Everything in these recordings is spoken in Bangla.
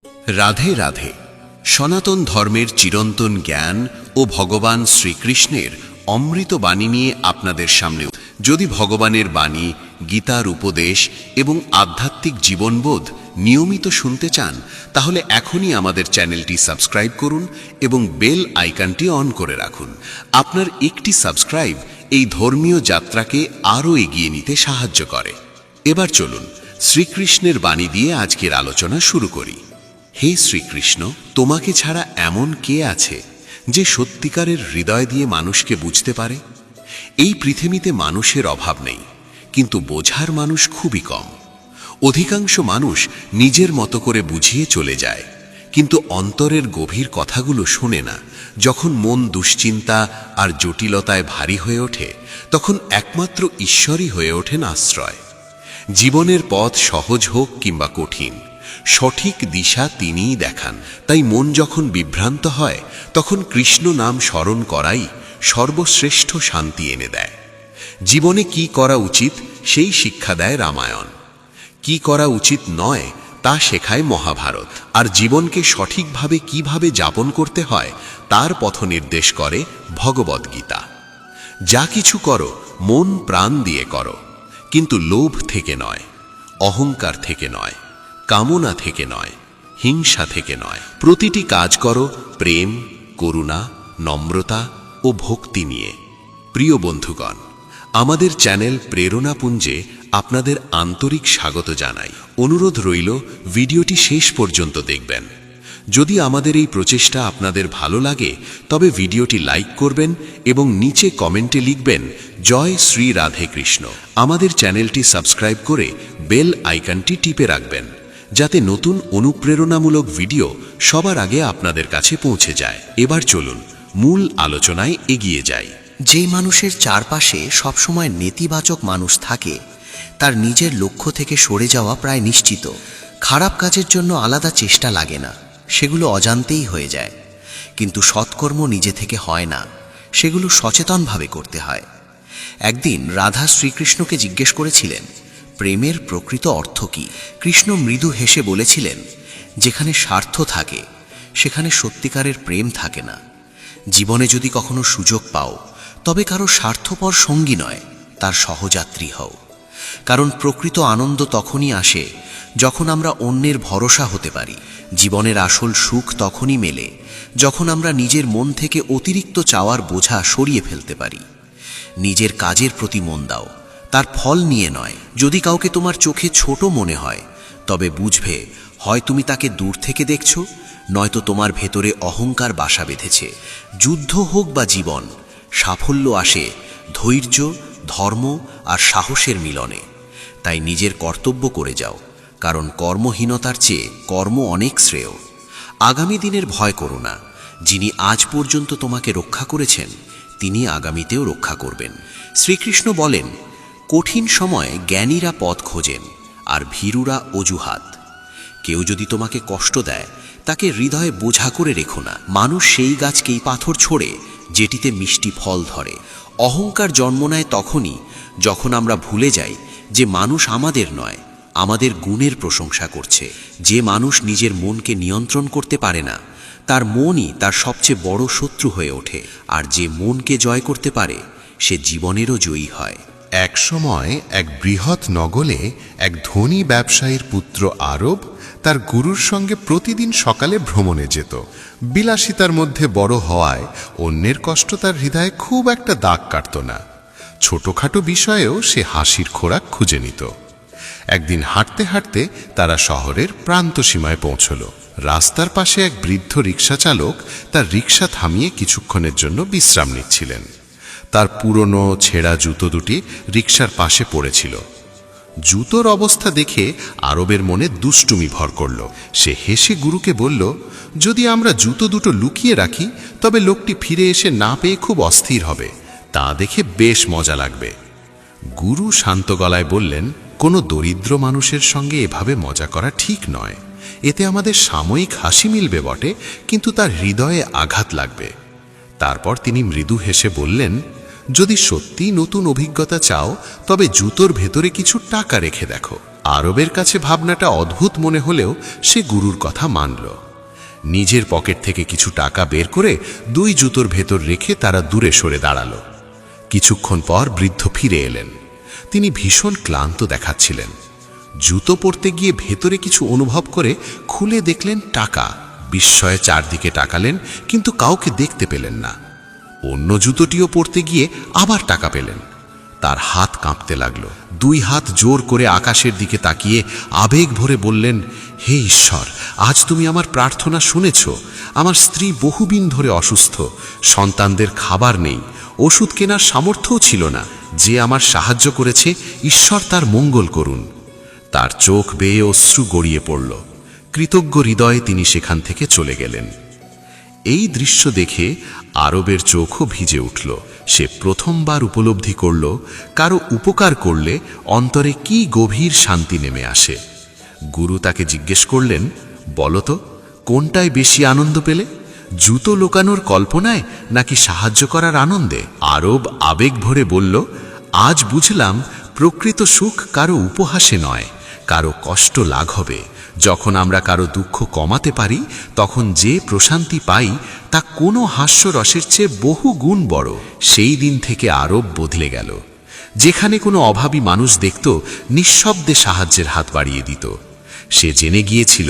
রাধে রাধে। সনাতন ধর্মের চিরন্তন জ্ঞান ও ভগবান শ্রীকৃষ্ণের অমৃত বাণী নিয়ে আপনাদের সামনে। যদি ভগবানের বাণী, গীতার উপদেশ এবং আধ্যাত্মিক জীবনবোধ নিয়মিত শুনতে চান, তাহলে এখনই আমাদের চ্যানেলটি সাবস্ক্রাইব করুন এবং বেল আইকনটি অন করে রাখুন। আপনার একটি সাবস্ক্রাইব এই ধর্মীয় যাত্রাকে আরও এগিয়ে নিতে সাহায্য করে। এবার চলুন শ্রীকৃষ্ণের বাণী দিয়ে আজকের আলোচনা শুরু করি। হে শ্রীকৃষ্ণ, তোমাকে ছাড়া এমন কে আছে যে সত্যিকারের হৃদয় দিয়ে মানুষকে বুঝতে পারে? এই পৃথিবীতে মানুষের অভাব নেই, কিন্তু বোঝার মানুষ খুবই কম। অধিকাংশ মানুষ নিজের মতো করে বুঝিয়ে চলে যায়, কিন্তু অন্তরের গভীর কথাগুলো শোনে না। যখন মন দুশ্চিন্তা আর জটিলতায় ভারী হয়ে ওঠে, তখন একমাত্র ঈশ্বরই হয়ে ওঠেন আশ্রয়। জীবনের পথ সহজ হোক কিংবা কঠিন, সঠিক দিশা তিনিই দেখান। তাই মন যখন বিভ্রান্ত হয়, তখন কৃষ্ণ নাম স্মরণ করাই সর্বশ্রেষ্ঠ শান্তি এনে দেয়। জীবনে কি করা উচিত সেই শিক্ষা দেয় রামায়ণ, কি করা উচিত নয় তা শেখায় মহাভারত, আর জীবনকে সঠিকভাবে কিভাবে যাপন করতে হয় তার পথ নির্দেশ করে ভগবদ্গীতা। যা কিছু করো মন প্রাণ দিয়ে করো, কিন্তু লোভ থেকে নয়, অহংকার থেকে নয়, কামনা থেকে নয়, হিংসা থেকে নয়। প্রতিটি কাজ করো প্রেম, করুণা, নম্রতা ও ভক্তি নিয়ে। প্রিয় বন্ধুগণ, আমাদের চ্যানেল প্রেরণাপুঞ্জে আপনাদের আন্তরিক স্বাগত জানাই। অনুরোধ রইল ভিডিওটি শেষ পর্যন্ত দেখবেন। যদি আমাদের এই প্রচেষ্টা আপনাদের ভালো লাগে, তবে ভিডিওটি লাইক করবেন এবং নিচে কমেন্টে লিখবেন জয় শ্রী রাধে কৃষ্ণ। আমাদের চ্যানেলটি সাবস্ক্রাইব করে বেল আইকনটি টিপে রাখবেন, যাতে নতুন অনুপ্রেরণামূলক ভিডিও সবার আগে আপনাদের কাছে পৌঁছে যায়। এবার চলুন মূল আলোচনায় এগিয়ে যাই। যে মানুষের চারপাশে সবসময় নেতিবাচক মানুষ থাকে, তার নিজের লক্ষ্য থেকে সরে যাওয়া প্রায় নিশ্চিত। খারাপ কাজের জন্য আলাদা চেষ্টা লাগে না, সেগুলো অজান্তেই হয়ে যায়। কিন্তু সৎকর্ম নিজে থেকে হয় না, সেগুলো সচেতনভাবে করতে হয়। একদিন রাধা শ্রীকৃষ্ণকে জিজ্ঞেস করেছিলেন, প্রেমের প্রকৃত অর্থ কী? কৃষ্ণ মৃদু হেসে বলেছিলেন, যেখানে স্বার্থ থাকে সেখানে সত্যিকারের প্রেম থাকে না। জীবনে যদি কখনো সুযোগ পাও, তবে কারো স্বার্থপর সঙ্গী নয়, তার সহযাত্রী হও। কারণ প্রকৃত আনন্দ তখনই আসে যখন আমরা অন্যের ভরসা হতে পারি। জীবনের আসল সুখ তখনই মেলে যখন আমরা নিজের মন থেকে অতিরিক্ত চাওয়ার বোঝা সরিয়ে ফেলতে পারি। নিজের কাজের প্রতি মন দাও, তার ফল নিয়ে নয়। যদি কাউকে তোমার চোখে ছোট মনে হয়, তবে বুঝবে হয় তুমি তাকে দূর থেকে দেখছো, নয়তো তোমার ভেতরে অহংকার বাসা বেঁধেছে। যুদ্ধ হোক বা জীবন, সাফল্য আসে ধৈর্য, ধর্ম আর সাহসের মিলনে। তাই নিজের কর্তব্য করে যাও, কারণ কর্মহীনতার চেয়ে কর্ম অনেক শ্রেয়। আগামী দিনের ভয় করো না, যিনি আজ পর্যন্ত তোমাকে রক্ষা করেছেন তিনি আগামীতেও রক্ষা করবেন। শ্রীকৃষ্ণ বলেন, কঠিন সময়ে জ্ঞানীরা পথ খোঁজেন আর ভীরুরা অজুহাত। কেউ যদি তোমাকে কষ্ট দেয়, তাকে হৃদয়ে বোঝা করে রেখো না। মানুষ সেই গাছকেই পাথর ছোড়ে যেটিতে মিষ্টি ফল ধরে। অহংকার জন্ম নেয় তখনই যখন আমরা ভুলে যাই যে মানুষ আমাদের নয়, আমাদের গুণের প্রশংসা করছে। যে মানুষ নিজের মনকে নিয়ন্ত্রণ করতে পারে না, তার মনই তার সবচেয়ে বড় শত্রু হয়ে ওঠে। আর যে মনকে জয় করতে পারে, সে জীবনেরও জয়ী হয়। এক সময় এক বৃহৎ নগরে এক ধনী ব্যবসায়ীর পুত্র আরব তার গুরুর সঙ্গে প্রতিদিন সকালে ভ্রমণে যেত। বিলাসিতার মধ্যে বড় হওয়ায় অন্যের কষ্ট তার হৃদয়ে খুব একটা দাগ কাটত না। ছোটখাটো বিষয়েও সে হাসির খোরাক খুঁজে নিত। একদিন হাঁটতে হাঁটতে তারা শহরের প্রান্ত সীমায় পৌঁছল। রাস্তার পাশে এক বৃদ্ধ রিক্সা চালক তার রিক্সা থামিয়ে কিছুক্ষণের জন্য বিশ্রাম নিচ্ছিলেন। তার পুরনো ছেঁড়া জুতো দুটি রিক্সার পাশে পড়েছিল। জুতোর অবস্থা দেখে আরবের মনে দুষ্টুমি ভর করল। সে হেসে গুরুকে বলল, যদি আমরা জুতো দুটো লুকিয়ে রাখি, তবে লোকটি ফিরে এসে না পেয়ে খুব অস্থির হবে, তা দেখে বেশ মজা লাগবে। গুরু শান্ত গলায় বললেন, কোনো দরিদ্র মানুষের সঙ্গে এভাবে মজা করা ঠিক নয়। এতে আমাদের সাময়িক হাসি মিলবে বটে, কিন্তু তার হৃদয়ে আঘাত লাগবে। তারপর তিনি মৃদু হেসে বললেন, যদি সত্যি নতুন অভিজ্ঞতা চাও, তবে জুতোর ভেতরে কিছু টাকা রেখে দেখো। আরবের কাছে ভাবনাটা অদ্ভুত মনে হলেও সে গুরুর কথা মানল। নিজের পকেট থেকে কিছু টাকা বের করে 2 জুতোর ভেতর রেখে তারা দূরে সরে দাঁড়ালো। কিছুক্ষণ পর বৃদ্ধ ফিরে এলেন। তিনি ভীষণ ক্লান্ত দেখাচ্ছিলেন। জুতো পরতে গিয়ে ভেতরে কিছু অনুভব করে খুলে দেখলেন টাকা। বিস্ময়ে চারদিকে তাকালেন, কিন্তু কাউকে দেখতে পেলেন না। অন্য জুতোটিও পরতে গিয়ে আবার টাকা পেলেন। তার হাত কাঁপতে লাগলো। 2 হাত জোর করে আকাশের দিকে তাকিয়ে আবেগ ভরে বললেন, হে ঈশ্বর, আজ তুমি আমার প্রার্থনা শুনেছ। আমার স্ত্রী বহুদিন ধরে অসুস্থ, সন্তানদের খাবার নেই, ওষুধ কেনার সামর্থ্যও ছিল না। যে আমার সাহায্য করেছে, ঈশ্বর তার মঙ্গল করুন। তার চোখ বেয়ে অশ্রু গড়িয়ে পড়ল। কৃতজ্ঞ হৃদয়ে তিনি সেখান থেকে চলে গেলেন। এই দৃশ্য দেখে আরবের চোখও ভিজে উঠল। সে প্রথমবার উপলব্ধি করল, কারো উপকার করলে অন্তরে কি গভীর শান্তি নেমে আসে। গুরু তাকে জিজ্ঞেস করলেন, বলতো, কোনটায় বেশি আনন্দ পেলে, জুতো লোকানোর কল্পনায় নাকি সাহায্য করার আনন্দে? আরব আবেগ ভরে বলল, আজ বুঝলাম প্রকৃত সুখ কারো উপহাসে নয়, কারো কষ্ট লাঘবে। যখন আমরা কারো দুঃখ কমাতে পারি, তখন যে প্রশান্তি পাই তা কোনো হাস্যরসের চেয়ে বহু গুণ বড়। সেই দিন থেকে আরব বদলে গেল। যেখানে কোনো অভাবী মানুষ দেখত, নিঃশব্দে সাহায্যের হাত বাড়িয়ে দিত। সে জেনে গিয়েছিল,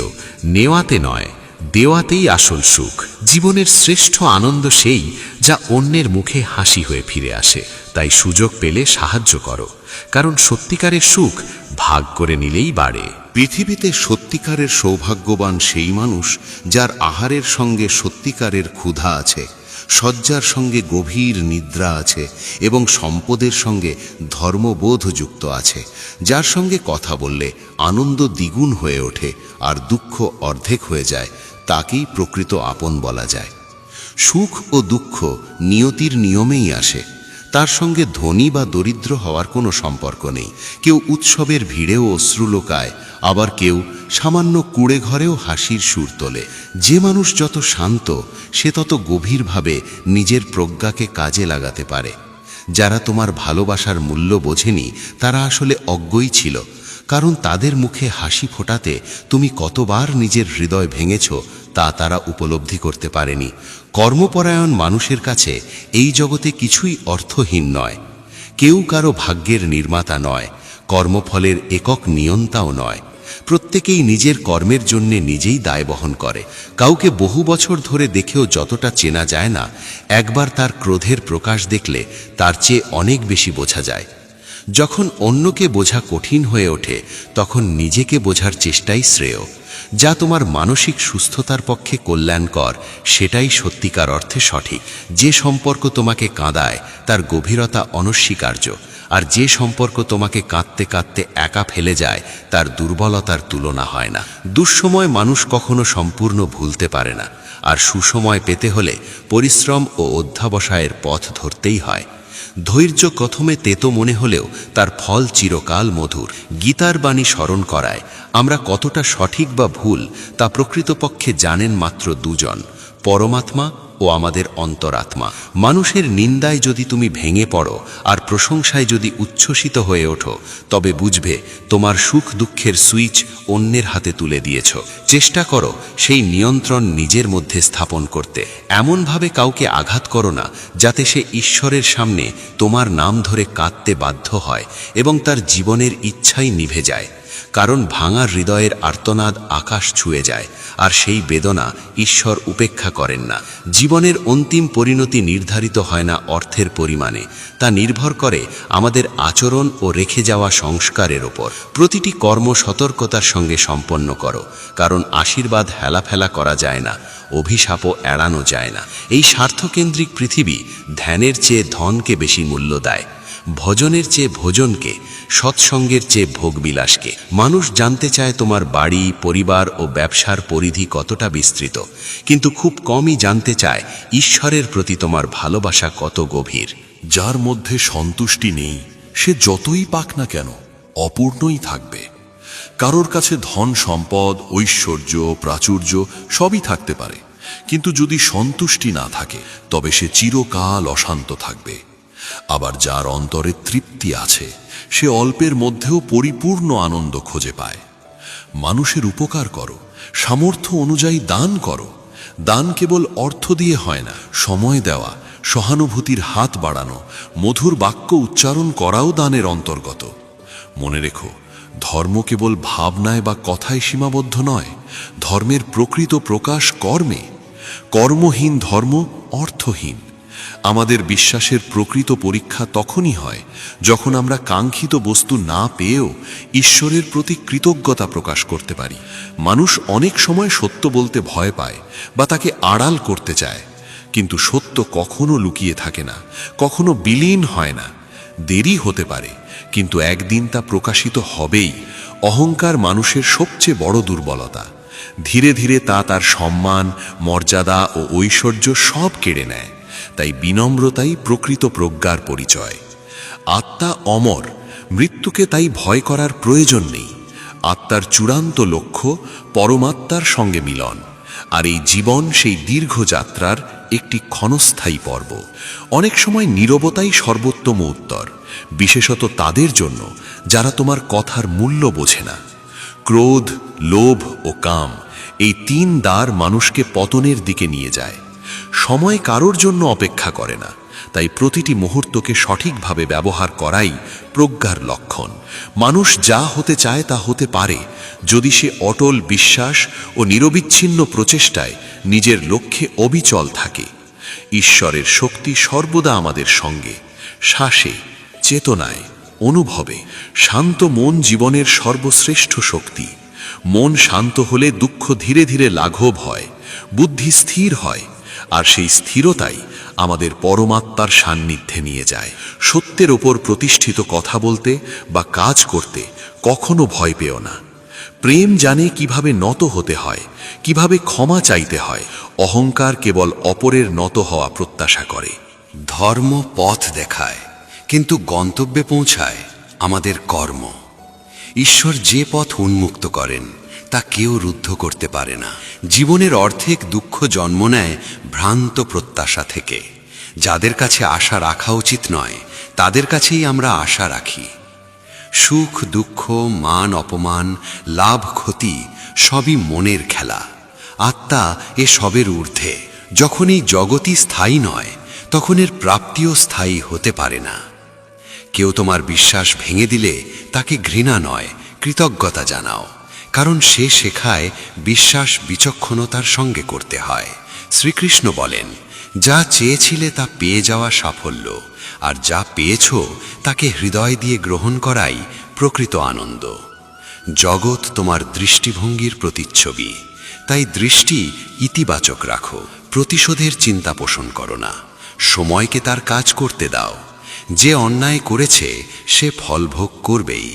নেওয়াতে নয়, দেওয়াতেই আসল সুখ। জীবনের শ্রেষ্ঠ আনন্দ সেই, যা অন্যের মুখে হাসি হয়ে ফিরে আসে। তাই সুযোগ পেলে সাহায্য করো, কারণ সত্যিকারের সুখ ভাগ করে নিলেই বাড়ে। পৃথিবীতে সত্যিকারের সৌভাগ্যবান সেই মানুষ, যার আহারের সঙ্গে সত্যিকারের ক্ষুধা আছে, শয্যার সঙ্গে গভীর নিদ্রা আছে এবং সম্পদের সঙ্গে ধর্মবোধ যুক্ত আছে, যার সঙ্গে কথা বললে আনন্দ দ্বিগুণ হয়ে ওঠে আর দুঃখ অর্ধেক হয়ে যায়। তাকেই প্রকৃত আপন বলা যায়। সুখ ও দুঃখ নিয়তির নিয়মেই আসে। তার সঙ্গে ধনী বা দরিদ্র হওয়ার কোনো সম্পর্ক নেই। কেউ উৎসবের ভিড়েও অশ্রু লোকায়, আবার কেউ সামান্য কুঁড়ে ঘরেও হাসির সুর তোলে। যে মানুষ যত শান্ত, সে তত গভীরভাবে নিজের প্রজ্ঞাকে কাজে লাগাতে পারে। যারা তোমার ভালোবাসার মূল্য বোঝেনি, তারা আসলে অজ্ঞই ছিল, কারণ তাদের মুখে হাসি ফোটাতে তুমি কতবার নিজের হৃদয় ভেঙেছ তা তারা উপলব্ধি করতে পারেনি। কর্মপরায়ণ মানুষের কাছে এই জগতে কিছুই অর্থহীন নয়। কেউ কারো ভাগ্যের নির্মাতা নয়, কর্মফলের একক নিয়ন্তাও নয়। প্রত্যেকেই নিজের কর্মের জন্য নিজেই দায় বহন করে। কাউকে বহু বছর ধরে দেখেও যতটা চেনা যায় না, একবার তার ক্রোধের প্রকাশ দেখলে তার চেয়ে অনেক বেশি বোঝা যায়। যখন অন্যকে বোঝা কঠিন হয়ে ওঠে, তখন নিজেকে বোঝার চেষ্টাই শ্রেয়। যা তোমার মানসিক সুস্থতার পক্ষে কল্যাণকর, সেটাই সত্যিকার অর্থে সঠিক। যে সম্পর্ক তোমাকে কাঁদায়, তার গভীরতা অনস্বীকার্য। আর যে সম্পর্ক তোমাকে কাঁদতে কাঁদতে একা ফেলে যায়, তার দুর্বলতার তুলনা হয় না। দুঃসময় মানুষ কখনো সম্পূর্ণ ভুলতে পারে না, আর সুসময় পেতে হলে পরিশ্রম ও অধ্যাবসায়ের পথ ধরতেই হয়। ধৈর্য প্রথমে তেতো মনে হলেও তার ফল চিরকাল মধুর। গীতার বাণী স্মরণ করায় আমরা কতটা সঠিক বা ভুল তা প্রকৃতপক্ষে জানেন মাত্র 2 জন, পরমাত্মা ও আমাদের অন্তরাত্মা। মানুষের নিন্দায় যদি তুমি ভেঙে পড়ো আর প্রশংসায় যদি উচ্ছ্বসিত হয়ে ওঠো, তবে বুঝবে তোমার সুখ দুঃখের সুইচ অন্যের হাতে তুলে দিয়েছ। চেষ্টা করো সেই নিয়ন্ত্রণ নিজের মধ্যে স্থাপন করতে। এমনভাবে কাউকে আঘাত করো না যাতে সে ঈশ্বরের সামনে তোমার নাম ধরে কাঁদতে বাধ্য হয় এবং তার জীবনের ইচ্ছাই নিভে যায়। কারণ ভাঙা হৃদয়ের আর্তনাদ আকাশ ছুঁয়ে যায়, আর সেই বেদনা ঈশ্বর উপেক্ষা করেন না। জীবনের অন্তিম পরিণতি নির্ধারিত হয় না অর্থের পরিমাণে, তা নির্ভর করে আমাদের আচরণ ও রেখে যাওয়া সংস্কারের ওপর। প্রতিটি কর্ম সতর্কতার সঙ্গে সম্পন্ন করো, কারণ আশীর্বাদ হেলাফেলা করা যায় না, অভিশাপও এড়ানো যায় না। এই স্বার্থকেন্দ্রিক পৃথিবী ধ্যানের চেয়ে ধনকে বেশি মূল্য দেয়, ভজনের চেয়ে ভোজনকে, সৎসঙ্গের চেয়ে ভোগবিলাসকে। মানুষ জানতে চায় তোমার বাড়ি, পরিবার ও ব্যবসার পরিধি কতটা বিস্তৃত, কিন্তু খুব কমই জানতে চায় ঈশ্বরের প্রতি তোমার ভালোবাসা কত গভীর। যার মধ্যে সন্তুষ্টি নেই, সে যতই পাক না কেন অপূর্ণই থাকবে। কারোর কাছে ধন সম্পদ, ঐশ্বর্য, প্রাচুর্য সবই থাকতে পারে, কিন্তু যদি সন্তুষ্টি না থাকে, তবে সে চিরকাল অশান্ত থাকবে। আবার যার অন্তরে তৃপ্তি আছে, সে অল্পের মধ্যেও পরিপূর্ণ আনন্দ খুঁজে পায়। মানুষের উপকার করো, সামর্থ্য অনুযায়ী দান করো। দান কেবল অর্থ দিয়ে হয় না, সময় দেওয়া, সহানুভূতির হাত বাড়ানো, মধুর বাক্য উচ্চারণ করাও দানের অন্তর্গত। মনে রেখো, ধর্ম কেবল ভাবনায় বা কথায় সীমাবদ্ধ নয়, ধর্মের প্রকৃত প্রকাশ কর্মে। কর্মহীন ধর্ম অর্থহীন। আমাদের বিশ্বাসের প্রকৃত পরীক্ষা তখনই হয় যখন আমরা কাঙ্ক্ষিত বস্তু না পেয়েও ঈশ্বরের প্রতি কৃতজ্ঞতা প্রকাশ করতে পারি। মানুষ অনেক সময় সত্য বলতে ভয় পায় বা তাকে আড়াল করতে চায়, কিন্তু সত্য কখনো লুকিয়ে থাকে না, কখনো বিলীন হয় না। দেরি হতে পারে, কিন্তু একদিন তা প্রকাশিত হবেই। অহংকার মানুষের সবচেয়ে বড় দুর্বলতা। ধীরে ধীরে তা তার সম্মান, মর্যাদা ও ঐশ্বর্য সব কেড়ে নেয়। তাই বিনম্রতাই প্রকৃত প্রজ্ঞার পরিচয়। আত্মা অমর, মৃত্যুকে তাই ভয় করার প্রয়োজন নেই। আত্মার চূড়ান্ত লক্ষ্য পরমাত্মার সঙ্গে মিলন, আর এই জীবন সেই দীর্ঘ যাত্রার একটি ক্ষণস্থায়ী পর্ব। অনেক সময় নীরবতাই সর্বোত্তম উত্তর, বিশেষত তাদের জন্য যারা তোমার কথার মূল্য বোঝে না। ক্রোধ, লোভ ও কাম, এই তিন দ্বার মানুষকে পতনের দিকে নিয়ে যায়। সময় কারোর জন্য অপেক্ষা করে না, তাই প্রতিটি মুহূর্তকে সঠিকভাবে ব্যবহার করাই প্রজ্ঞার লক্ষণ। মানুষ যা হতে চায় তা হতে পারে, যদি সে অটল বিশ্বাস ও নিরবিচ্ছিন্ন প্রচেষ্টায় নিজের লক্ষ্যে অবিচল থাকে। ঈশ্বরের শক্তি সর্বদা আমাদের সঙ্গে, শ্বাসে, চেতনায়, অনুভবে। শান্ত মন জীবনের সর্বশ্রেষ্ঠ শক্তি। মন শান্ত হলে দুঃখ ধীরে ধীরে লাঘব হয়, বুদ্ধি স্থির হয়, আর সেই স্থিরতাই আমাদের পরমাত্মার সান্নিধ্যে নিয়ে যায়। সত্যের ওপর প্রতিষ্ঠিত কথা বলতে বা কাজ করতে কখনো ভয় পেও না। প্রেম জানে কিভাবে নত হতে হয়, কিভাবে ক্ষমা চাইতে হয়। অহংকার কেবল অপরের নত হওয়া প্রত্যাশা করে। ধর্ম পথ দেখায়, কিন্তু গন্তব্যে পৌঁছায় আমাদের কর্ম। ঈশ্বর যে পথ উন্মুক্ত করেন তা কেউ রুদ্ধ করতে পারে না। জীবনের অর্ধেক দুঃখ জন্ম নেয় ভ্রান্ত প্রত্যাশা থেকে। যাদের কাছে আশা রাখা উচিত নয়, তাদের কাছেই আমরা আশা রাখি। সুখ দুঃখ, মান অপমান, লাভ ক্ষতি সবই মনের খেলা। আত্মা এ সবের ঊর্ধ্বে। যখন এই জগৎই স্থায়ী নয়, তখন এর প্রাপ্তিও স্থায়ী হতে পারে না। কেউ তোমার বিশ্বাস ভেঙে দিলে তাকে ঘৃণা নয়, কৃতজ্ঞতা জানাও, কারণ সে শেখায় বিশ্বাস বিচক্ষণতার সঙ্গে করতে হয়। শ্রীকৃষ্ণ বলেন, যা চেয়েছিলে তা পেয়ে যাওয়া সাফল্য, আর যা পেয়েছ তাকে হৃদয় দিয়ে গ্রহণ করাই প্রকৃত আনন্দ। জগৎ তোমার দৃষ্টিভঙ্গির প্রতিচ্ছবি, তাই দৃষ্টি ইতিবাচক রাখো। প্রতিশোধের চিন্তা পোষণ করো না, সময়কে তার কাজ করতে দাও। যে অন্যায় করেছে সে ফলভোগ করবেই।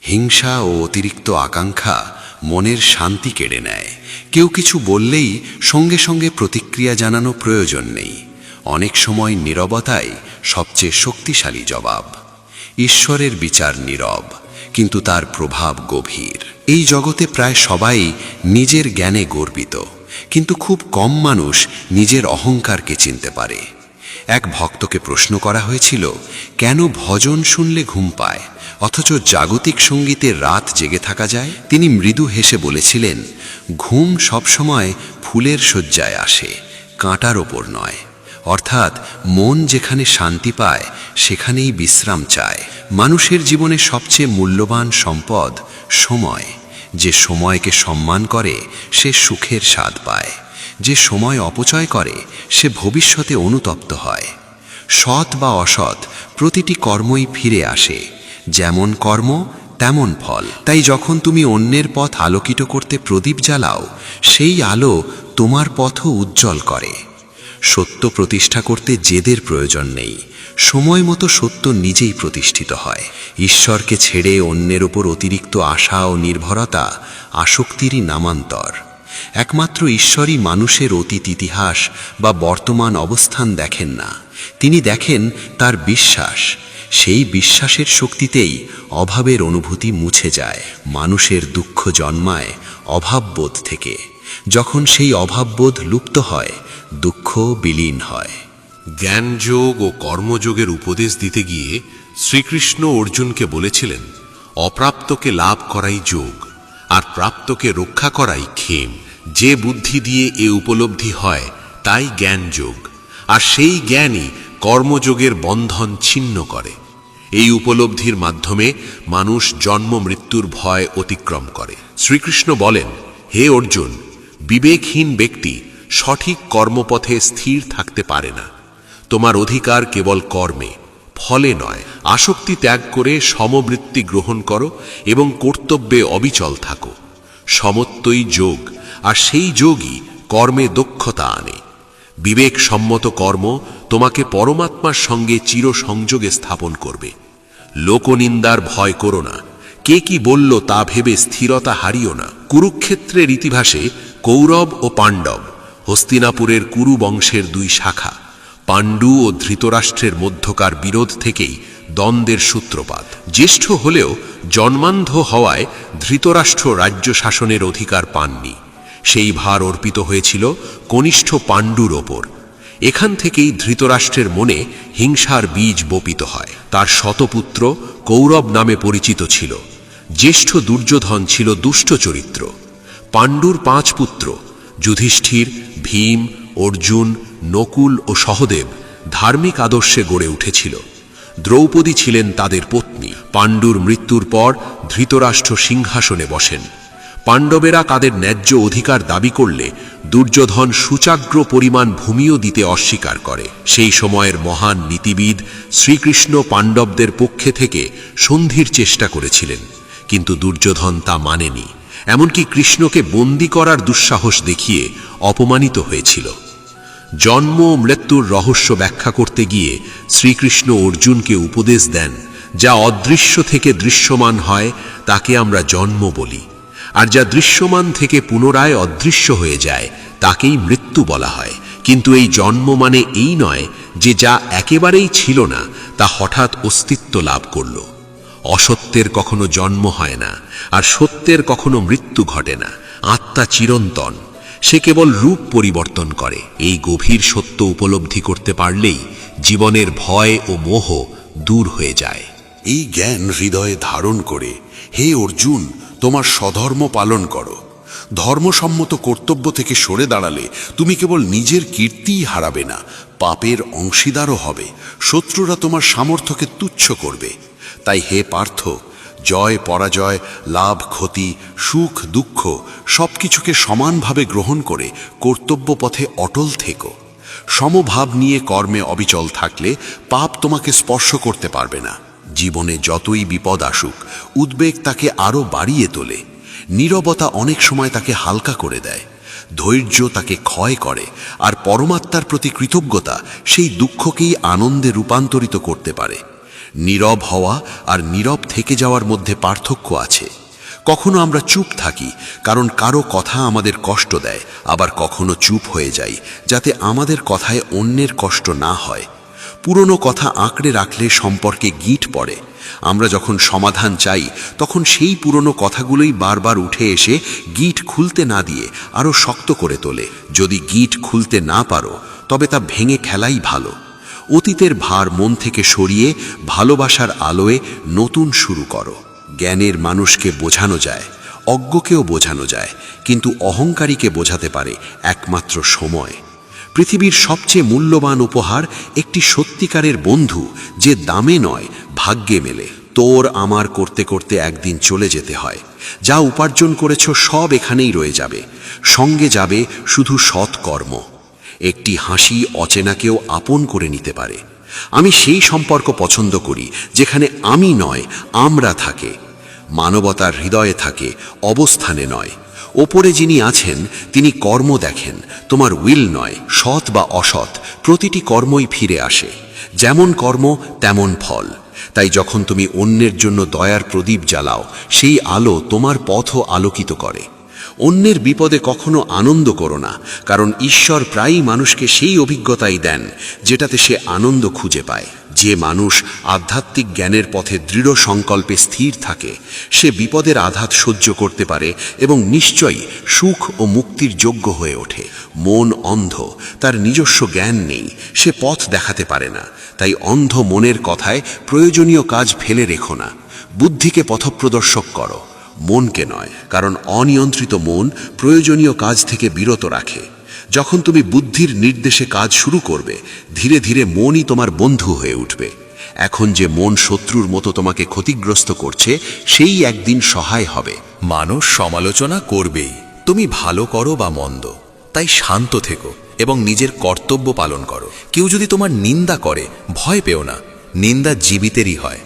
হিংসা ও অতিরিক্ত আকাঙ্ক্ষা মনের শান্তি কেড়ে নেয়। কেউ কিছু বললেই সঙ্গে সঙ্গে প্রতিক্রিয়া জানানো প্রয়োজন নেই। অনেক সময় নীরবতাই সবচেয়ে শক্তিশালী জবাব। ঈশ্বরের বিচার নীরব, কিন্তু তার প্রভাব গভীর। এই জগতে প্রায় সবাই নিজের জ্ঞানে গর্বিত, কিন্তু খুব কম মানুষ নিজের অহংকারকে চিনতে পারে। এক ভক্তকে প্রশ্ন করা হয়েছিল, কেন ভজন শুনলে ঘুম পায় অথচ জাগতিক সঙ্গীতে রাত জেগে থাকা যায়? তিনি মৃদু হেসে বলেছিলেন, ঘুম সবসময় ফুলের শয্যায় আসে, কাঁটার ওপর নয়। অর্থাৎ মন যেখানে শান্তি পায় সেখানেই বিশ্রাম চায়। মানুষের জীবনে সবচেয়ে মূল্যবান সম্পদ সময়। যে সময়কে সম্মান করে সে সুখের স্বাদ পায়। যে সময় অপচয় করে সে ভবিষ্যতে অনুতপ্ত হয়। সৎ বা অসৎ প্রতিটি কর্মই ফিরে আসে। যেমন কর্ম তেমন ফল। তাই যখন তুমি অন্যের পথ আলোকিত করতে প্রদীপ জ্বালাও, সেই আলো তোমার পথও উজ্জ্বল করে। সত্য প্রতিষ্ঠা করতে জেদের প্রয়োজন নেই, সময় মতো সত্য নিজেই প্রতিষ্ঠিত হয়। ঈশ্বরকে ছেড়ে অন্যের ওপর অতিরিক্ত আশা ও নির্ভরতা আসক্তিরই নামান্তর। একমাত্র ঈশ্বরই মানুষের অতীত ইতিহাস বা বর্তমান অবস্থান দেখেন না, তিনি দেখেন তার বিশ্বাস। সেই বিশ্বাসের শক্তিতেই অভাবের অনুভূতি মুছে যায়। মানুষের দুঃখ জন্মায় অভাববোধ থেকে। যখন সেই অভাববোধ লুপ্ত হয়, দুঃখ বিলীন হয়। জ্ঞানযোগ ও কর্মযোগের উপদেশ দিতে গিয়ে শ্রীকৃষ্ণ অর্জুনকে বলেছিলেন, অপ্রাপ্তকে লাভ করাই যোগ, আর প্রাপ্তকে রক্ষা করাই ক্ষেম। যে বুদ্ধি দিয়ে এ উপলব্ধি হয় তাই জ্ঞান যোগ, আর সেই জ্ঞানই কর্মযোগের বন্ধন ছিন্ন করে। এই উপলব্ধির মাধ্যমে মানুষ জন্ম মৃত্যুর ভয় অতিক্রম করে। শ্রীকৃষ্ণ বলেন, হে অর্জুন, বিবেকহীন ব্যক্তি সঠিক কর্মপথে স্থির থাকতে পারে না। তোমার অধিকার কেবল কর্মে, ফলে নয়। আসক্তি ত্যাগ করে সমবৃত্তি গ্রহণ করো এবং কর্তব্যে অবিচল থাকো। সমত্বই যোগ, আর সেই যোগই কর্মে দক্ষতা আনে। বিবেকসম্মত কর্ম তোমাকে পরমাত্মার সঙ্গে চিরসংযোগে স্থাপন করবে। লোকনিন্দার ভয় করো না, কে কি বলল তা ভেবে স্থিরতা হারিও না। কুরুক্ষেত্রের ইতিহাসে কৌরব ও পাণ্ডব, হস্তিনাপুরের কুরু বংশের দুই শাখা, পাণ্ডু ও ধৃতরাষ্ট্রের মধ্যকার বিরোধ থেকেই দ্বন্দ্বের সূত্রপাত। জ্যেষ্ঠ হলেও জন্মান্ধ হওয়ায় ধৃতরাষ্ট্র রাজ্য শাসনের অধিকার পাননি। সেই ভার অর্পিত হয়েছিল কনিষ্ঠ পাণ্ডুর ওপর। এখান থেকেই ধৃতরাষ্ট্রের মনে হিংসার বীজ বপিত হয়। তার শতপুত্র কৌরব নামে পরিচিত ছিল। জ্যেষ্ঠ দুর্যোধন ছিল দুষ্ট চরিত্র। পাণ্ডুর 5 পুত্র যুধিষ্ঠির, ভীম, অর্জুন, নকুল ও সহদেব ধার্মিক আদর্শে গড়ে উঠেছিল। দ্রৌপদী ছিলেন তাদের পত্নী। পাণ্ডুর মৃত্যুর পর ধৃতরাষ্ট্র সিংহাসনে বসেন। পাণ্ডবেরা তাদের ন্যায্য অধিকার দাবি করলে দুর্যোধন সূচাগ্র পরিমাণ ভূমিও দিতে অস্বীকার করে। সেই সময়ের মহান নীতিবিদ শ্রীকৃষ্ণ পাণ্ডবদের পক্ষে থেকে সন্ধির চেষ্টা করেছিলেন, কিন্তু দুর্যোধন তা মানেনি। এমনকি কৃষ্ণকে বন্দী করার দুঃসাহস দেখিয়ে অপমানিত হয়েছিল। জন্ম ও মৃত্যুর রহস্য ব্যাখ্যা করতে গিয়ে শ্রীকৃষ্ণ অর্জুনকে উপদেশ দেন, যা অদৃশ্য থেকে দৃশ্যমান হয় তাকে আমরা জন্ম বলি, আর যা দৃশ্যমান থেকে পুনরায় অদৃশ্য হয়ে যায় তাকেই মৃত্যু বলা হয়। কিন্তু এই জন্ম মানে এই নয় যে যা একেবারেই ছিল না তা হঠাৎ অস্তিত্ব লাভ করল। অসত্যের কখনো জন্ম হয় না, আর সত্যের কখনো মৃত্যু ঘটে না। আত্মা চিরন্তন, সে কেবল রূপ পরিবর্তন করে। এই গভীর সত্য উপলব্ধি করতে পারলেই জীবনের ভয় ও মোহ দূর হয়ে যায়। এই জ্ঞান হৃদয়ে ধারণ করে হে অর্জুন, তোমার স্বধর্ম পালন করো। ধর্মসম্মত কর্তব্য থেকে সরে দাঁড়ালে তুমি কেবল নিজের কীর্তিই হারাবে না, পাপের অংশীদারও হবে। শত্রুরা তোমার সামর্থ্যকে তুচ্ছ করবে। তাই হে পার্থ, জয় পরাজয়, লাভ ক্ষতি, সুখ দুঃখ সবকিছুকে সমানভাবে গ্রহণ করে কর্তব্য পথে অটল থেকো। সমভাব নিয়ে কর্মে অবিচল থাকলে পাপ তোমাকে স্পর্শ করতে পারবে না। জীবনে যতই বিপদ আসুক, উদ্বেগ তাকে আরও বাড়িয়ে তোলে। নীরবতা অনেক সময় তাকে হালকা করে দেয়। ধৈর্য তাকে ক্ষয় করে, আর পরমাত্মার প্রতি কৃতজ্ঞতা সেই দুঃখকেই আনন্দে রূপান্তরিত করতে পারে। নীরব হওয়া আর নীরব থেকে যাওয়ার মধ্যে পার্থক্য আছে। কখনো আমরা চুপ থাকি কারণ কারো কথা আমাদের কষ্ট দেয়, আবার কখনো চুপ হয়ে যাই যাতে আমাদের কথায় অন্যের কষ্ট না হয়। পুরনো কথা আঁকড়ে রাখলে সম্পর্কে গিঁট পড়ে। আমরা যখন সমাধান চাই তখন সেই পুরনো কথাগুলোই বারবার উঠে এসে গিঁট খুলতে না দিয়ে আরও শক্ত করে তোলে। যদি গিঁট খুলতে না পারো তবে তা ভেঙে ফেলাই ভালো। অতীতের ভার মন থেকে সরিয়ে ভালোবাসার আলোয় নতুন শুরু করো। জ্ঞানের মানুষকে বোঝানো যায়, অজ্ঞকেও বোঝানো যায়, কিন্তু অহংকারীকে বোঝাতে পারে একমাত্র সময়। পৃথিবীর সবচেয়ে মূল্যবান উপহার একটি সত্যিকারের বন্ধু, যে দামে নয় ভাগ্যে মেলে। তোর আমার করতে করতে একদিন চলে যেতে হয়। যা উপার্জন করেছ সব এখানেই রয়ে যাবে, সঙ্গে যাবে শুধু সৎকর্ম। একটি হাসি অচেনাকেও আপন করে নিতে পারে। আমি সেই সম্পর্ক পছন্দ করি যেখানে আমি নয় আমরা থাকে, মানবতার হৃদয়ে থাকে, অবস্থানে নয়। ওপরে যিনি আছেন তিনি কর্ম দেখেন, তোমার উইল নয়। সৎ বা অসৎ প্রতিটি কর্মই ফিরে আসে। যেমন কর্ম তেমন ফল। তাই যখন তুমি অন্যের জন্য দয়ার প্রদীপ জ্বালাও, সেই আলো তোমার পথও আলোকিত করে। অন্যের বিপদে কখনো আনন্দ করো না, কারণ ঈশ্বর প্রায়ই মানুষকে সেই অভিজ্ঞতাই দেন যেটাতে সে আনন্দ খুঁজে পায়। যে মানুষ আধ্যাত্মিক জ্ঞানের পথে দৃঢ় সংকল্পে স্থির থাকে সে বিপদের আঘাত সহ্য করতে পারে এবং নিশ্চয়ই সুখ ও মুক্তির যোগ্য হয়ে ওঠে। মন অন্ধ, তার নিজস্ব জ্ঞান নেই, সে পথ দেখাতে পারে না। তাই অন্ধ মনের কথায় প্রয়োজনীয় কাজ ফেলে রেখো না, বুদ্ধিকে পথপ্রদর্শক করো, মনকে নয়, কারণ অনিয়ন্ত্রিত মন প্রয়োজনীয় কাজ থেকে বিরত রাখে। যখন তুমি বুদ্ধির নির্দেশে কাজ শুরু করবে, ধীরে ধীরে মনই তোমার বন্ধু হয়ে উঠবে। এখন যে মন শত্রুর মতো তোমাকে ক্ষতিগ্রস্ত করছে, সেই একদিন সহায় হবে। মানুষ সমালোচনা করবেই, তুমি ভালো করো বা মন্দ, তাই শান্ত থেকো এবং নিজের কর্তব্য পালন করো। কেউ যদি তোমার নিন্দা করে, ভয় পেও না, নিন্দা জীবিতেরই হয়।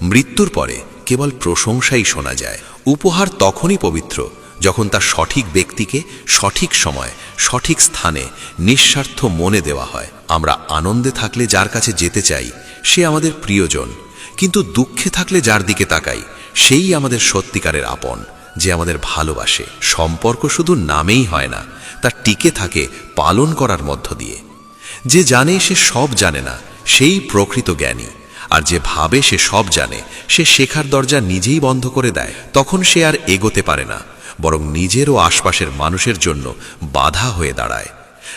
মৃত্যুর পরে কেবল প্রশংসাই শোনা যায়। উপহার তখনই পবিত্র যখন তা সঠিক ব্যক্তিকে সঠিক সময় সঠিক স্থানে নিঃস্বার্থ মনে দেওয়া হয়। আমরা আনন্দে থাকলে যার কাছে যেতে চাই সে আমাদের প্রিয়জন, কিন্তু দুঃখে থাকলে যার দিকে তাকাই সেই আমাদের সত্যিকারের আপন, যে আমাদের ভালোবাসে। সম্পর্ক শুধু নামেই হয় না, তা টিকে থাকে পালন করার মধ্য দিয়ে। যে জানে সে সব জানে না, সেই প্রকৃত জ্ঞানী। আর যে ভাবে সে সব জানে, সে শেখার দরজা নিজেই বন্ধ করে দেয়। তখন সে আর এগোতে পারে না, বরং নিজের ও আশপাশের মানুষের জন্য বাধা হয়ে দাঁড়ায়।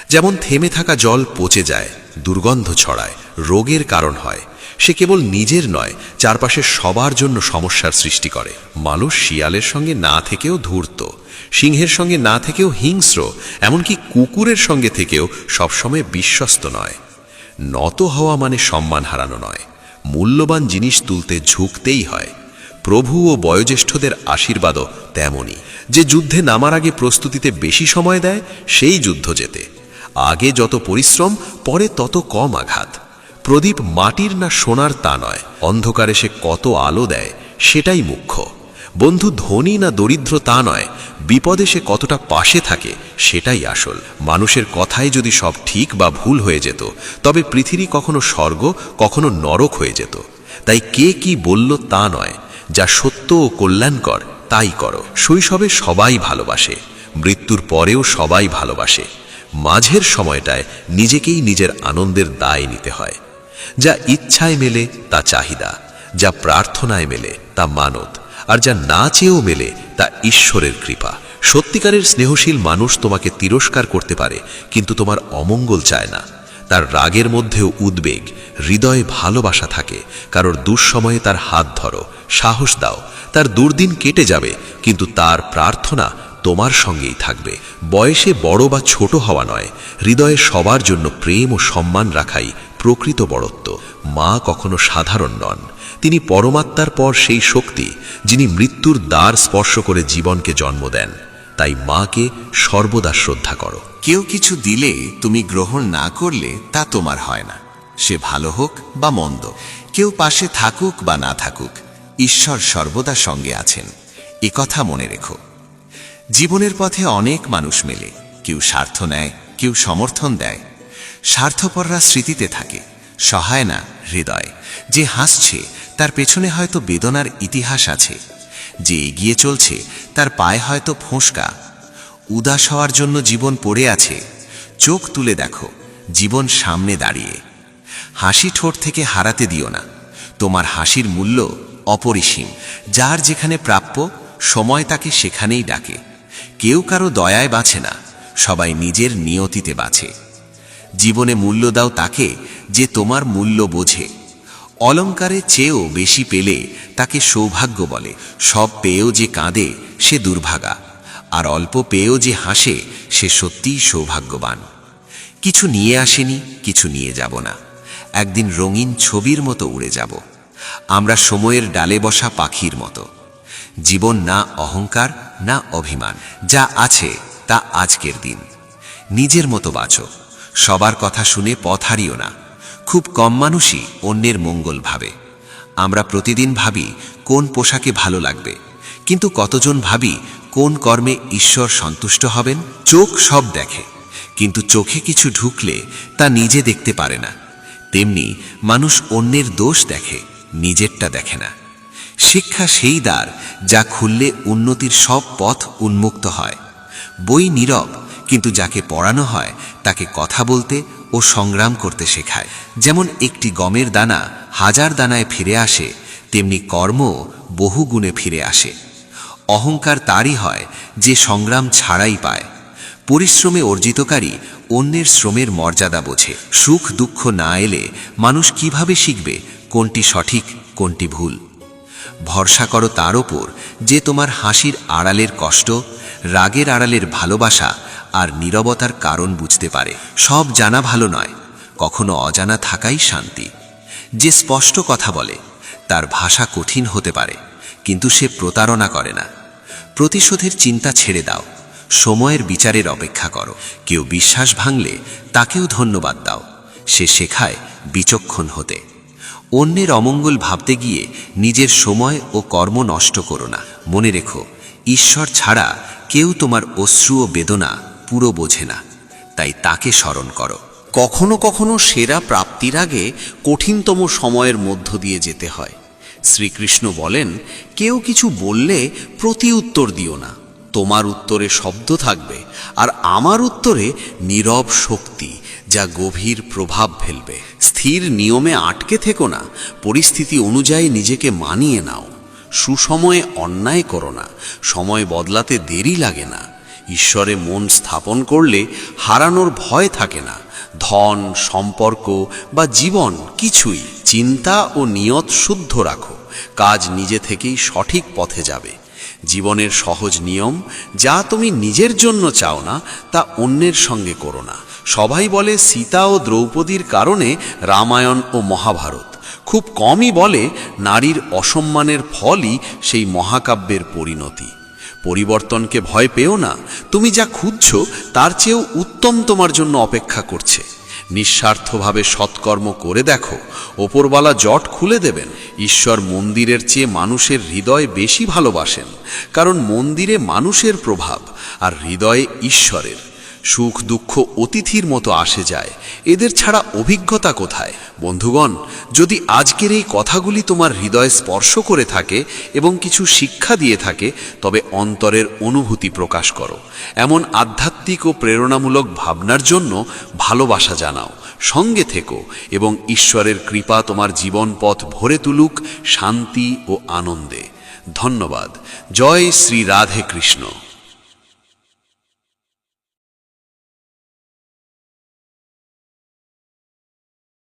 যেমন থেমে থাকা জল পচে যায়, দুর্গন্ধ ছড়ায়, রোগের কারণ হয়। সে কেবল নিজের নয়, চারপাশের সবার জন্য সমস্যার সৃষ্টি করে। মানুষ শিয়ালের সঙ্গে না থেকেও ধূর্ত, সিংহের সঙ্গে না থেকেও হিংস্র, এমনকি কুকুরের সঙ্গে থেকেও সবসময় বিশ্বস্ত নয়। নত হওয়া মানে সম্মান হারানো নয়, মূল্যবান জিনিস তুলতে ঝুঁকতেই হয়। প্রভু ও বয়োজ্যেষ্ঠদের আশীর্বাদও তেমনই। যে যুদ্ধে নামার আগে প্রস্তুতিতে বেশি সময় দেয়, সেই যুদ্ধ জেতে। আগে যত পরিশ্রম, পরে তত কম আঘাত। প্রদীপ মাটির না সোনার তা নয়, অন্ধকারে সে কত আলো দেয় সেটাই মুখ্য। বন্ধু ধনী না দরিদ্র তা নয়, বিপদে সে কতটা পাশে থাকে সেটাই আসল। মানুষের কথায় যদি সব ঠিক বা ভুল হয়ে যেত, তবে পৃথিবী কখনো স্বর্গ কখনো নরক হয়ে যেত। তাই কে কি বলল তা নয়, যা সত্য ও কল্যাণকর তাই করো। শৈশবে সবাই ভালোবাসে, মৃত্যুর পরেও সবাই ভালোবাসে। মাঝের সময়টায় নিজেকেই নিজের আনন্দের দায় নিতে হয়। যা ইচ্ছায় মেলে তা চাহিদা, যা প্রার্থনায় মেলে তা মানত, আর যা না চেয়েও মেলে তা ঈশ্বরের কৃপা। সত্যিকারের স্নেহশীল মানুষ তোমাকে তিরস্কার করতে পারে, কিন্তু তোমার অমঙ্গল চায় না। তার রাগের মধ্যেও উদ্বেগ, হৃদয়ে ভালোবাসা থাকে। কারোর দুঃসময়ে তার হাত ধরো, সাহস দাও। তার দুর্দিন কেটে যাবে, কিন্তু তার প্রার্থনা তোমার সঙ্গেই থাকবে। বয়সে বড় বা ছোট হওয়া নয়, হৃদয়ে সবার জন্য প্রেম ও সম্মান রাখাই প্রকৃত বড়ত্ব। মা কখনো সাধারণ নন, তিনি পরমাত্মার পর সেই শক্তি যিনি মৃত্যুর দ্বার স্পর্শ করে জীবনকে জন্ম দেন। তাই মাকে সর্বদা শ্রদ্ধা করো। কেউ কিছু দিলে তুমি গ্রহণ না করলে তা তোমার হয় না, সে ভালো হোক বা মন্দ। কেউ পাশে থাকুক বা না থাকুক, ঈশ্বর সর্বদা সঙ্গে আছেন, কথা মনে রেখো। জীবনের পথে অনেক মানুষ মেলে, কেউ স্বার্থ নেয়, কেউ সমর্থন দেয়। স্বার্থপররা স্মৃতিতে থাকে, সহায় না হৃদয়। যে হাসছে তার পেছনে হয়তো বেদনার ইতিহাস আছে। যে এগিয়ে চলছে তার পায়ে হয়তো ফোঁসকা। উদাস হওয়ার জন্য জীবন পড়ে আছে, চোখ তুলে দেখো, জীবন সামনে দাঁড়িয়ে। হাসি ঠোঁট থেকে হারাতে দিও না, তোমার হাসির মূল্য অপরিসীম। যার যেখানে প্রাপ্য, সময় তাকে সেখানেই ডাকে। কেউ কারো দয়ায় বাঁচে না, সবাই নিজের নিয়তিতে বাঁচে। জীবনে মূল্য দাও তাকে যে তোমার মূল্য বোঝে। অলংকারে চেয়েও বেশি পেলে তাকে সৌভাগ্য বলে। সব পেয়েও যে কাঁদে সে দুর্ভাগা, আর অল্প পেয়েও যে হাসে সে সত্যিই সৌভাগ্যবান। কিছু নিয়ে আসেনি, কিছু নিয়ে যাব না, একদিন রঙিন ছবির মতো উড়ে যাব। আমরা সময়ের ডালে বসা পাখির মতো। জীবন না অহংকার না অভিমান, যা আছে তা আজকের দিন। নিজের মতো বাঁচো, সবার কথা শুনে পথ হারিও না। খুব কম মানুষই অন্যের মঙ্গল ভাবে। আমরা প্রতিদিন ভাবি কোন পোশাকে ভালো লাগবে, কিন্তু কতজন ভাবি কোন কর্মে ঈশ্বর সন্তুষ্ট হবেন। চোখ সব দেখে, কিন্তু চোখে কিছু ঢুকলে তা নিজে দেখতে পারে না। তেমনি মানুষ অন্যের দোষ দেখে, নিজেরটা দেখে না। শিক্ষা সেই দ্বার যা খুললে উন্নতির সব পথ উন্মুক্ত হয়। বই নীরব, কিন্তু যাকে পড়ানো হয় তাকে কথা বলতে ও সংগ্রাম করতে শেখায়। যেমন একটি গমের দানা 1000 দানায় ফিরে আসে, তেমনি কর্ম বহু গুণে ফিরে আসে। অহংকার তারই হয় যে সংগ্রাম ছাড়াই পায়। পরিশ্রমে অর্জিতকারী অন্যের শ্রমের মর্যাদা বোঝে। সুখ দুঃখ না এলে মানুষ কিভাবে শিখবে কোনটি সঠিক কোনটি ভুল? ভরসা করো তার ওপর যে তোমার হাসির আড়ালের কষ্ট, রাগের আড়ালের ভালোবাসা আর নীরবতার কারণ বুঝতে পারে। সব জানা ভালো নয়, কখনো অজানা থাকাই শান্তি। যে স্পষ্ট কথা বলে তার ভাষা কঠিন হতে পারে, কিন্তু সে প্রতারণা করে না। প্রতিশোধের চিন্তা ছেড়ে দাও, সময়ের বিচারের অপেক্ষা করো। কেউ বিশ্বাস ভাঙলে তাকেও ধন্যবাদ দাও, সে শেখায় বিচক্ষণ হতে। অন্যের অমঙ্গল ভাবতে গিয়ে নিজের সময় ও কর্ম নষ্ট করো না। মনে রেখো, ঈশ্বর ছাড়া কেউ তোমার অশ্রু ও বেদনা পুরো বোঝে না, তাই তাকে স্মরণ করো। কখনো কখনো সেরা প্রাপ্তির আগে কঠিনতম সময়ের মধ্য দিয়ে যেতে হয়। শ্রীকৃষ্ণ বলেন, কেউ কিছু বললে প্রতি উত্তর দিও না। তোমার উত্তরে শব্দ থাকবে, আর আমার উত্তরে নীরব শক্তি, যা গভীর প্রভাব ফেলবে। স্থির নিয়মে আটকে থেকো না, পরিস্থিতি অনুযায়ী নিজেকে মানিয়ে নাও। সুসময়ে অন্যায় করো না, সময় বদলাতে দেরি লাগে না। ঈশ্বরে মন স্থাপন করলে হারানোর ভয় থাকে না। ধন, সম্পর্ক বা জীবন কিছুই। চিন্তা ও নিয়ত শুদ্ধ রাখো, কাজ নিজে থেকেই সঠিক পথে যাবে। জীবনের সহজ নিয়ম, যা তুমি নিজের জন্য চাও না তা অন্যের সঙ্গে করো না। সবাই বলে সীতা ও দ্রৌপদীর কারণে রামায়ণ ও মহাভারত। খুব কমই বলে নারীর অসম্মানের ফলই সেই মহাকাব্যের পরিণতি। পরিবর্তনকে ভয় পেও না, তুমি যা খুঁজছো তার চেয়েও উত্তম তোমার জন্য অপেক্ষা করছে। নিঃস্বার্থভাবে সৎকর্ম করে দেখো, ওপরওয়ালা জট খুলে দেবেন। ঈশ্বর মন্দিরের চেয়ে মানুষের হৃদয় বেশি ভালোবাসেন, কারণ মন্দিরে মানুষের প্রভাব আর হৃদয়ে ঈশ্বরের। সুখ দুঃখ অতিথির মতো আসে যায়, এদের ছাড়া অভিজ্ঞতা কোথায়? বন্ধুগণ, যদি আজকের এই কথাগুলি তোমার হৃদয় স্পর্শ করে থাকে এবং কিছু শিক্ষা দিয়ে থাকে, তবে অন্তরের অনুভূতি প্রকাশ করো। এমন আধ্যাত্মিক ও প্রেরণামূলক ভাবনার জন্য ভালোবাসা জানাও, সঙ্গে থেকো এবং ঈশ্বরের কৃপা তোমার জীবন পথ ভরে তুলুক শান্তি ও আনন্দে। ধন্যবাদ। জয় শ্রী রাধে কৃষ্ণ।